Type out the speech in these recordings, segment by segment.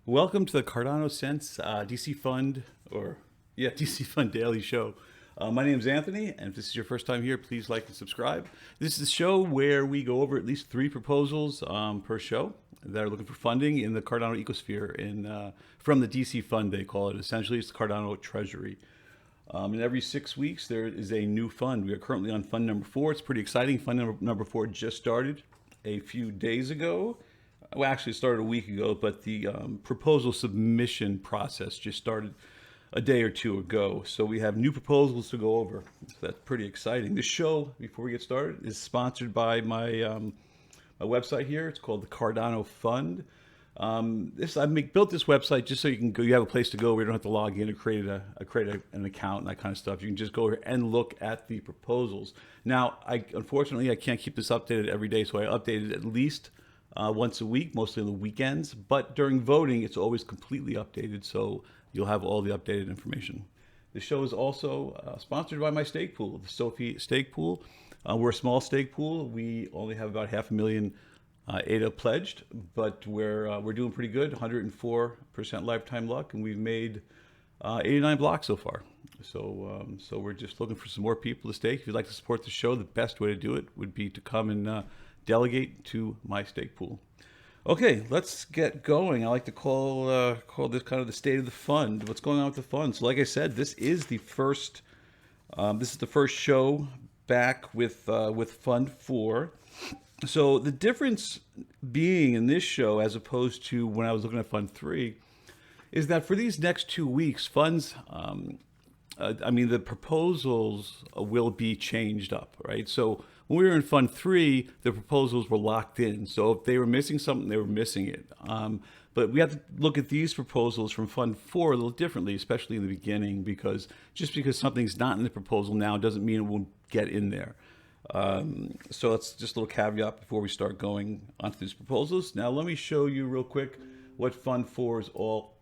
Welcome to the Cardano Sense DC Fund, DC Fund Daily Show. My name is Anthony, and if this is your first time here, please like and subscribe. This is a show where we go over at least 3 proposals per show that are looking for funding in the Cardano ecosphere from the DC Fund, they call it. Essentially, it's the Cardano Treasury. And every 6 weeks, there is a new fund. We are currently on fund number 4. It's pretty exciting. Fund number 4 just started a few days ago. Well, actually, it started a week ago, but the proposal submission process just started a day or two ago. So we have new proposals to go over. So that's pretty exciting. This show, before we get started, is sponsored by my website here. It's called the Cardano Fund. I built this website just so you can go. You have a place to go where you don't have to log in or create an account and that kind of stuff. You can just go here and look at the proposals. Now, unfortunately I can't keep this updated every day, so I update it at least once a week, mostly on the weekends. But during voting, it's always completely updated, so you'll have all the updated information. The show is also sponsored by my stake pool, the Sophie Stake Pool. We're a small stake pool. We only have about 500,000 ADA pledged, but we're doing pretty good. 104% lifetime luck, and we've made 89 blocks so far. So we're just looking for some more people to stake. If you'd like to support the show, the best way to do it would be to come and delegate to my stake pool. Okay, let's get going. I like to call this kind of the state of the fund. What's going on with the fund? So, like I said, this is the first show back with Fund 4. So the difference being in this show, as opposed to when I was looking at Fund 3, is that for these next 2 weeks, funds, the proposals will be changed up, right? So when we were in Fund 3, the proposals were locked in. So if they were missing something, they were missing it. But we have to look at these proposals from Fund 4 a little differently, especially in the beginning, because just because something's not in the proposal now doesn't mean it won't get in there. So that's just a little caveat before we start going onto these proposals. Now, let me show you real quick what Fund 4 is all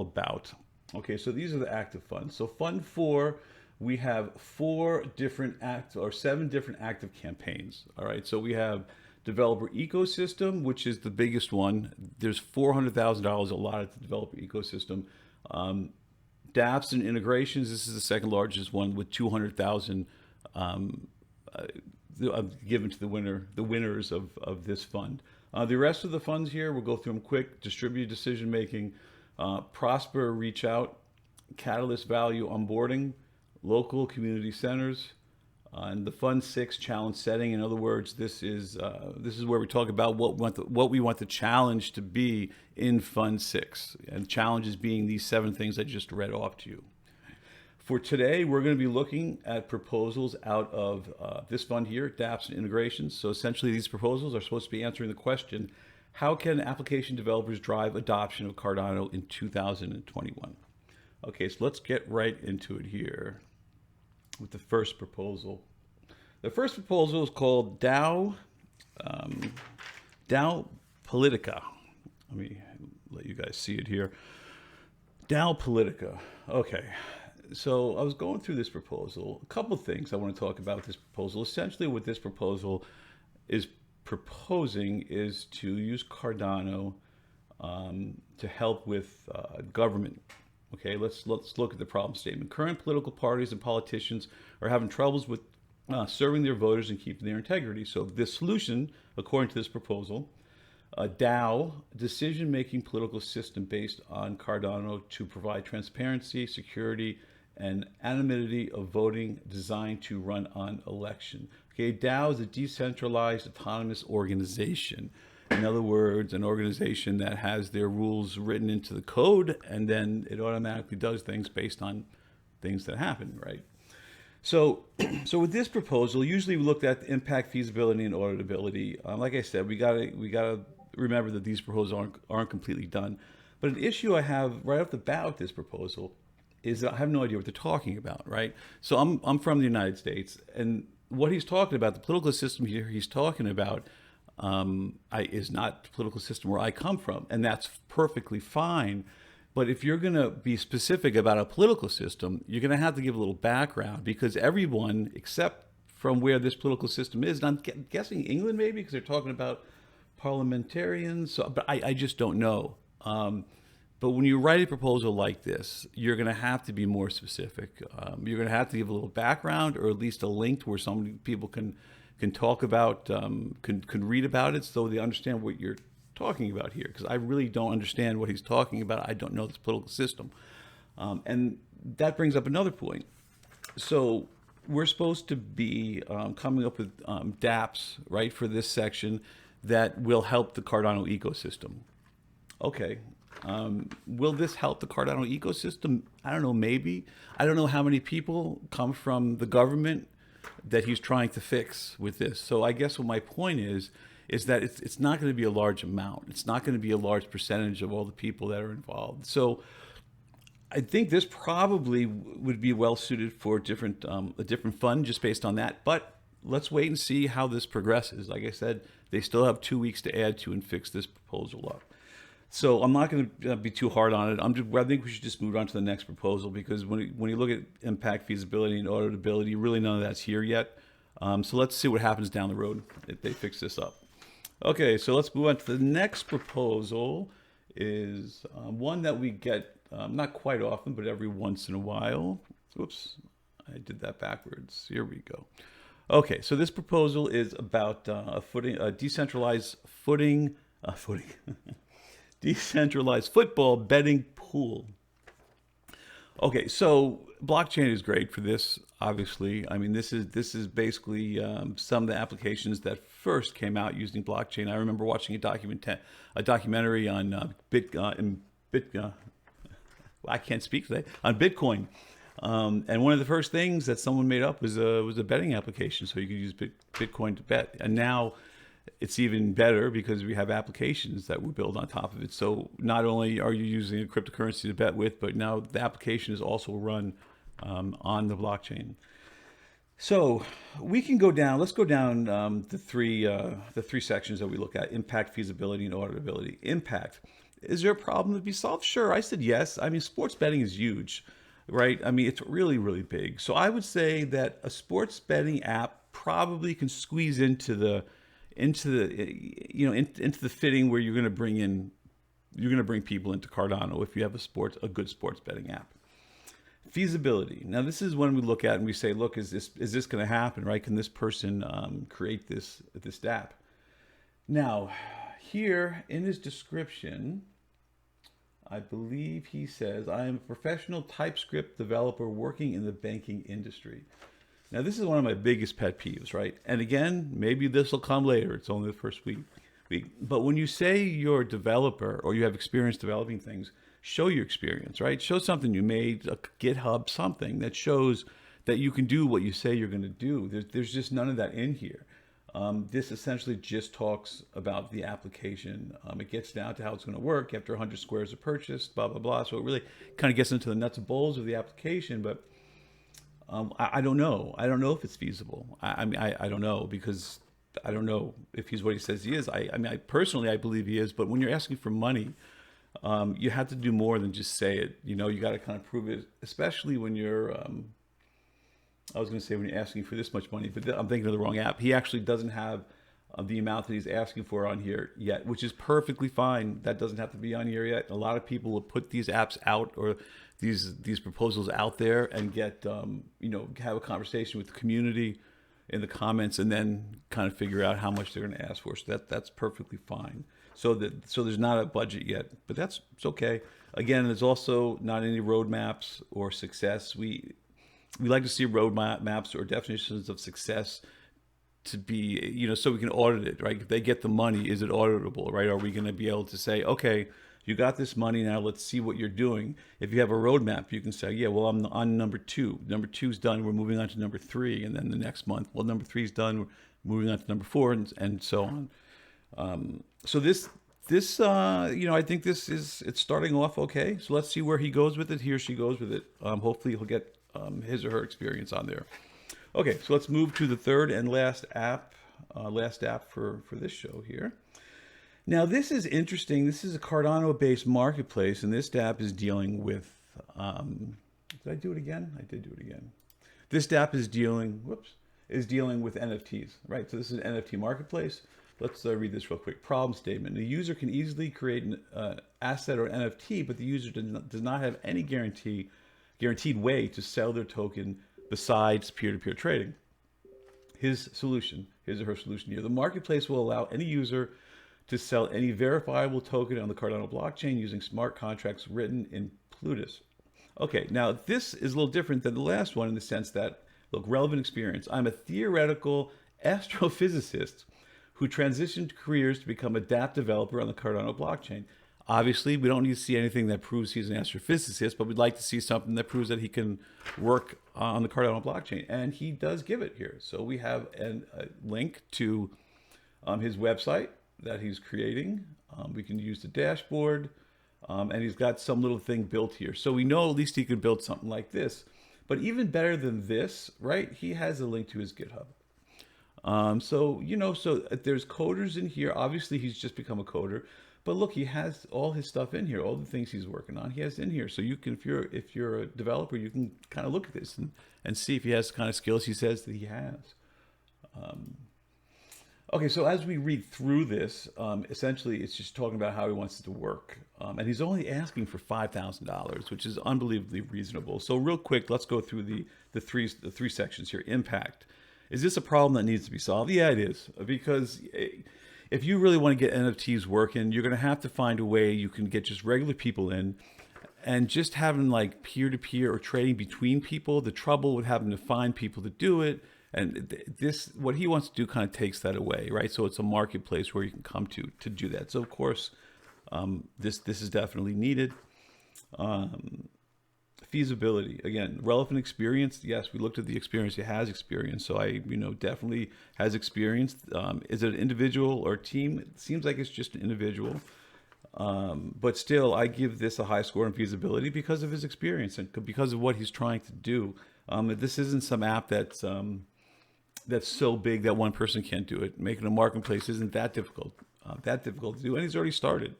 about. Okay, so these are the active funds. So Fund 4, we have 7 different active campaigns. All right, so we have developer ecosystem, which is the biggest one. There's $400,000 allotted to developer ecosystem. dApps and integrations, this is the second largest one with 200,000 given to the winners of this fund. The rest of the funds here, we'll go through them quick. Distributed decision making, Prosper reach out, Catalyst value onboarding, local community centers, and the Fund 6 challenge setting. In other words, this is where we talk about what we want the challenge to be in Fund 6, and challenges being these 7 things I just read off to you. For today, we're going to be looking at proposals out of this fund here, dApps and integrations. So essentially, these proposals are supposed to be answering the question, how can application developers drive adoption of Cardano in 2021? Okay, so let's get right into it here with the first proposal. The first proposal is called DAO Politika. Let me let you guys see it here. DAO Politika. Okay. So I was going through this proposal. A couple of things I want to talk about with this proposal. Essentially, what this proposal is proposing is to use Cardano to help with government. Okay, let's look at the problem statement. Current political parties and politicians are having troubles with serving their voters and keeping their integrity. So this solution, according to this proposal, a DAO, decision-making political system based on Cardano to provide transparency, security, and anonymity of voting, designed to run on election. Okay, DAO is a decentralized autonomous organization. In other words, an organization that has their rules written into the code, and then it automatically does things based on things that happen, right? So with this proposal, usually we looked at the impact, feasibility, and auditability. Like I said, we gotta remember that these proposals aren't completely done. But an issue I have right off the bat with this proposal is that I have no idea what they're talking about, right? So I'm from the United States, and what he's talking about, the political system here he's talking about, is not the political system where I come from, and that's perfectly fine. But if you're going to be specific about a political system, you're going to have to give a little background, because everyone, except from where this political system is, and I'm guessing England maybe, because they're talking about parliamentarians, so, but I just don't know. But when you write a proposal like this, you're going to have to be more specific. You're going to have to give a little background, or at least a link to where some people can talk about, can read about it, so they understand what you're talking about here. Because I really don't understand what he's talking about. I don't know this political system, and that brings up another point. So we're supposed to be coming up with dApps, right, for this section that will help the Cardano ecosystem. Okay. Will this help the Cardano ecosystem? I don't know, maybe. I don't know how many people come from the government that he's trying to fix with this. So I guess what my point is that it's not going to be a large amount. It's not going to be a large percentage of all the people that are involved. So I think this probably would be well suited for a different fund just based on that. But let's wait and see how this progresses. Like I said, they still have 2 weeks to add to and fix this proposal up. So I'm not going to be too hard on it. I think we should just move on to the next proposal, because when you look at impact, feasibility, and auditability, really none of that's here yet. So let's see what happens down the road if they fix this up. Okay, so let's move on to the next proposal. Is one that we get not quite often, but every once in a while. Oops, I did that backwards. Here we go. Okay, so this proposal is about a decentralized decentralized football betting pool. Okay, so blockchain is great for this, obviously. I mean, this is basically some of the applications that first came out using blockchain. I remember watching a documentary on I can't speak today, on Bitcoin. And one of the first things that someone made up was a betting application, so you could use Bitcoin to bet. And now it's even better because we have applications that we build on top of it. So not only are you using a cryptocurrency to bet with, but now the application is also run on the blockchain. So we can go down. Let's go down the three sections that we look at: impact, feasibility, and auditability. Impact. Is there a problem to be solved? Sure, I said yes. I mean, sports betting is huge, right? I mean, it's really, really big. So I would say that a sports betting app probably can squeeze into the fitting where you're going to bring people into Cardano if you have a good sports betting app. Feasibility. Now, this is when we look at and we say, look, is this going to happen, right? Can this person create this app? Now, here in his description, I believe he says, I am a professional TypeScript developer working in the banking industry. Now, this is one of my biggest pet peeves, right? And again, maybe this will come later. It's only the first week. But when you say you're a developer or you have experience developing things, show your experience, right? Show something you made, a GitHub, something that shows that you can do what you say you're going to do. There's just none of that in here. This essentially just talks about the application. It gets down to how it's going to work after 100 squares are purchased, blah, blah, blah. So it really kind of gets into the nuts and bolts of the application, but I don't know. I don't know if it's feasible. I mean, I don't know, because I don't know if he's what he says he is. I personally, I believe he is. But when you're asking for money, you have to do more than just say it. You know, you got to kind of prove it, especially when you're, I was going to say when you're asking for this much money, but I'm thinking of the wrong app. He actually doesn't have the amount that he's asking for on here yet, which is perfectly fine. That doesn't have to be on here yet. A lot of people will put these apps out, or these proposals out there, and get have a conversation with the community in the comments, and then kind of figure out how much they're going to ask for. So that's perfectly fine. So there's not a budget yet, but it's okay. Again, there's also not any roadmaps or success. We like to see roadmaps or definitions of success to be, so we can audit it, right? If they get the money, is it auditable, right? Are we going to be able to say, okay, you got this money, now let's see what you're doing. If you have a roadmap, you can say, yeah, well, I'm on number 2. Number 2's done, we're moving on to number 3. And then the next month, well, number 3's done, we're moving on to number 4, and so on. So this I think it's starting off okay. So let's see where he goes with it, he or she goes with it. Hopefully he'll get his or her experience on there. Okay, so let's move to the third and last app for this show here. Now, this is interesting. This is a Cardano-based marketplace, and this app is dealing with, did I do it again? I did do it again. This app is dealing with NFTs, right? So this is an NFT Marketplace. let's read this real quick. Problem statement. The user can easily create an asset or NFT, but the user does not have any guaranteed way to sell their token besides peer-to-peer trading. His or her solution here. The marketplace will allow any user to sell any verifiable token on the Cardano blockchain using smart contracts written in Plutus. Okay, now this is a little different than the last one in the sense that, look, relevant experience. I'm a theoretical astrophysicist who transitioned careers to become a DApp developer on the Cardano blockchain. Obviously, we don't need to see anything that proves he's an astrophysicist, but we'd like to see something that proves that he can work on the Cardano blockchain. And he does give it here. So we have a link to his website that he's creating. We can use the dashboard, and he's got some little thing built here. So we know at least he can build something like this. But even better than this, right, he has a link to his GitHub. So there's coders in here. Obviously, he's just become a coder. But look, he has all his stuff in here, all the things he's working on. He has in here. So you can, if you're a developer, you can kind of look at this and see if he has the kind of skills he says that he has. Okay, so as we read through this, essentially it's just talking about how he wants it to work. And he's only asking for $5,000, which is unbelievably reasonable. So real quick, let's go through the three sections here. Impact. Is this a problem that needs to be solved? Yeah, it is. Because if you really want to get NFTs working, you're going to have to find a way you can get just regular people in. And just having like peer-to-peer or trading between people, the trouble with having to find people to do it. And what he wants to do kind of takes that away, right? So it's a marketplace where you can come to do that. So of course, this is definitely needed. Feasibility, again, relevant experience. Yes, we looked at the experience. He has experience, so definitely has experience. Is it an individual or team? It seems like it's just an individual, but still, I give this a high score in feasibility because of his experience and because of what he's trying to do. This isn't some app that's so big that one person can't do it. Making a marketplace isn't that difficult to do, and he's already started.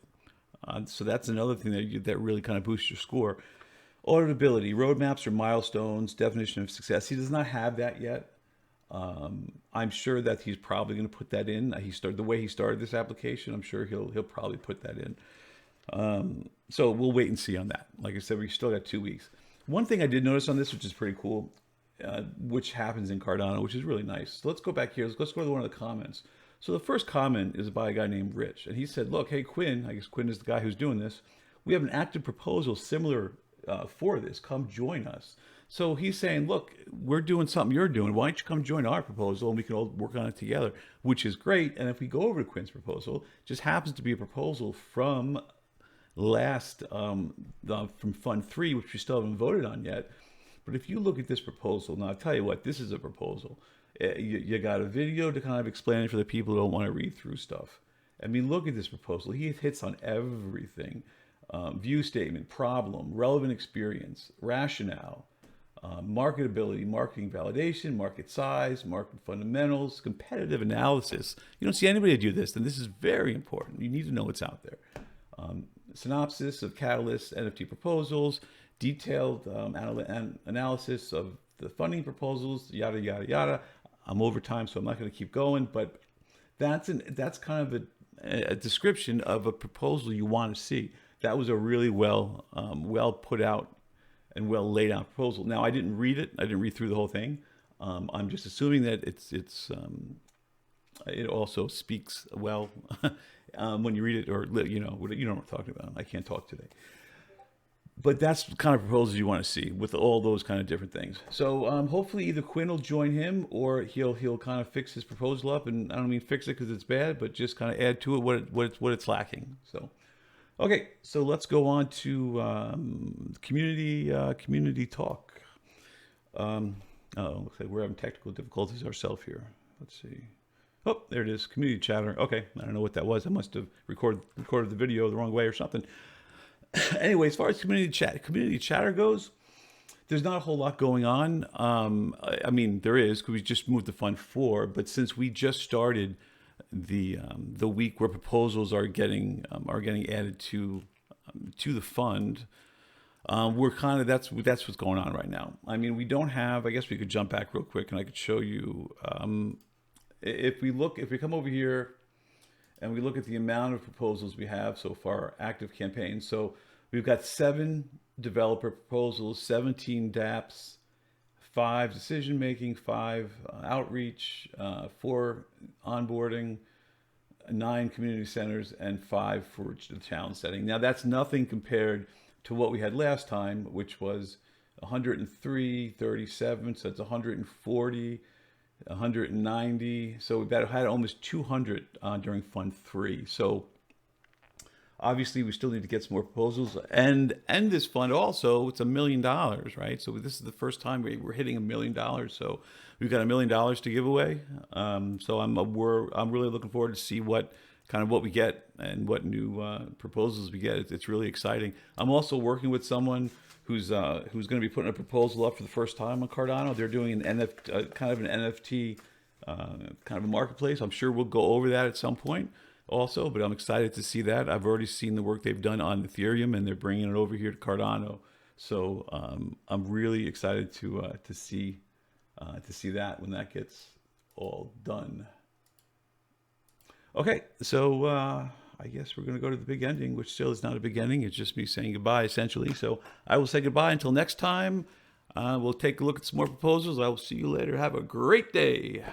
So that's another thing that really kind of boosts your score. Auditability, roadmaps or milestones, definition of success. He does not have that yet. I'm sure that he's probably going to put that in. The way he started this application, I'm sure he'll probably put that in. So we'll wait and see on that. Like I said, we still got 2 weeks. One thing I did notice on this, which is pretty cool, which happens in Cardano, which is really nice. So let's go back here. Let's go to one of the comments. So the first comment is by a guy named Rich, and he said, "Look, hey Quinn, I guess Quinn is the guy who's doing this. We have an active proposal similar for this. Come join us." So he's saying, look, we're doing something you're doing. Why don't you come join our proposal and we can all work on it together, which is great. And if we go over to Quinn's proposal, it just happens to be a proposal from from Fund 3, which we still haven't voted on yet. But if you look at this proposal, now I'll tell you what, this is a proposal. You got a video to kind of explain it for the people who don't want to read through stuff. I mean, look at this proposal. He hits on everything. View statement, problem, relevant experience, rationale, marketability, marketing validation, market size, market fundamentals, competitive analysis. You don't see anybody do this, then this is very important. You need to know what's out there. Synopsis of Catalyst NFT proposals, detailed analysis of the funding proposals, yada, yada, yada. I'm over time, so I'm not going to keep going, but that's kind of a description of a proposal you want to see. That was a really well put out and well laid out proposal. Now, I didn't read it. I didn't read through the whole thing. I'm just assuming that it also speaks well when you read it, or you know what I'm talking about. I can't talk today. But that's the kind of proposals you want to see with all those kind of different things. So hopefully either Quinn will join him or he'll kind of fix his proposal up. And I don't mean fix it because it's bad, but just kind of add to it what it's lacking. So. Okay, so let's go on to community talk. Looks like we're having technical difficulties ourselves here. Let's see. Oh, there it is, community chatter. Okay, I don't know what that was. I must have recorded the video the wrong way or something. Anyway, as far as community chatter goes, there's not a whole lot going on. I mean, there is because we just moved to Fund 4, but since we just started the week where proposals are getting added to the fund, we're kind of that's what's going on right now. I mean, we don't have. I guess we could jump back real quick and I could show you. If we come over here and we look at the amount of proposals we have so far, active campaigns. So we've got 7 developer proposals, 17 dApps, 5 decision making, 5 outreach, 4 onboarding, 9 community centers, and 5 for the challenge setting. Now that's nothing compared to what we had last time, which was 103, 37, so it's 140, 190. So we had almost 200 during Fund 3. So obviously we still need to get some more proposals, and this fund also, it's $1 million, right? So this is the first time we're hitting $1 million. So we've got $1 million to give away. So I'm really looking forward to see what we get and what new proposals we get. It's really exciting. I'm also working with someone who's going to be putting a proposal up for the first time on Cardano. They're doing an NFT, kind of an NFT, kind of a marketplace. I'm sure we'll go over that at some point also, but I'm excited to see that. I've already seen the work they've done on Ethereum, and they're bringing it over here to Cardano. So I'm really excited to see that when that gets all done. Okay, so I guess we're going to go to the big ending, which still is not a big ending. It's just me saying goodbye, essentially. So I will say goodbye until next time. We'll take a look at some more proposals. I will see you later. Have a great day.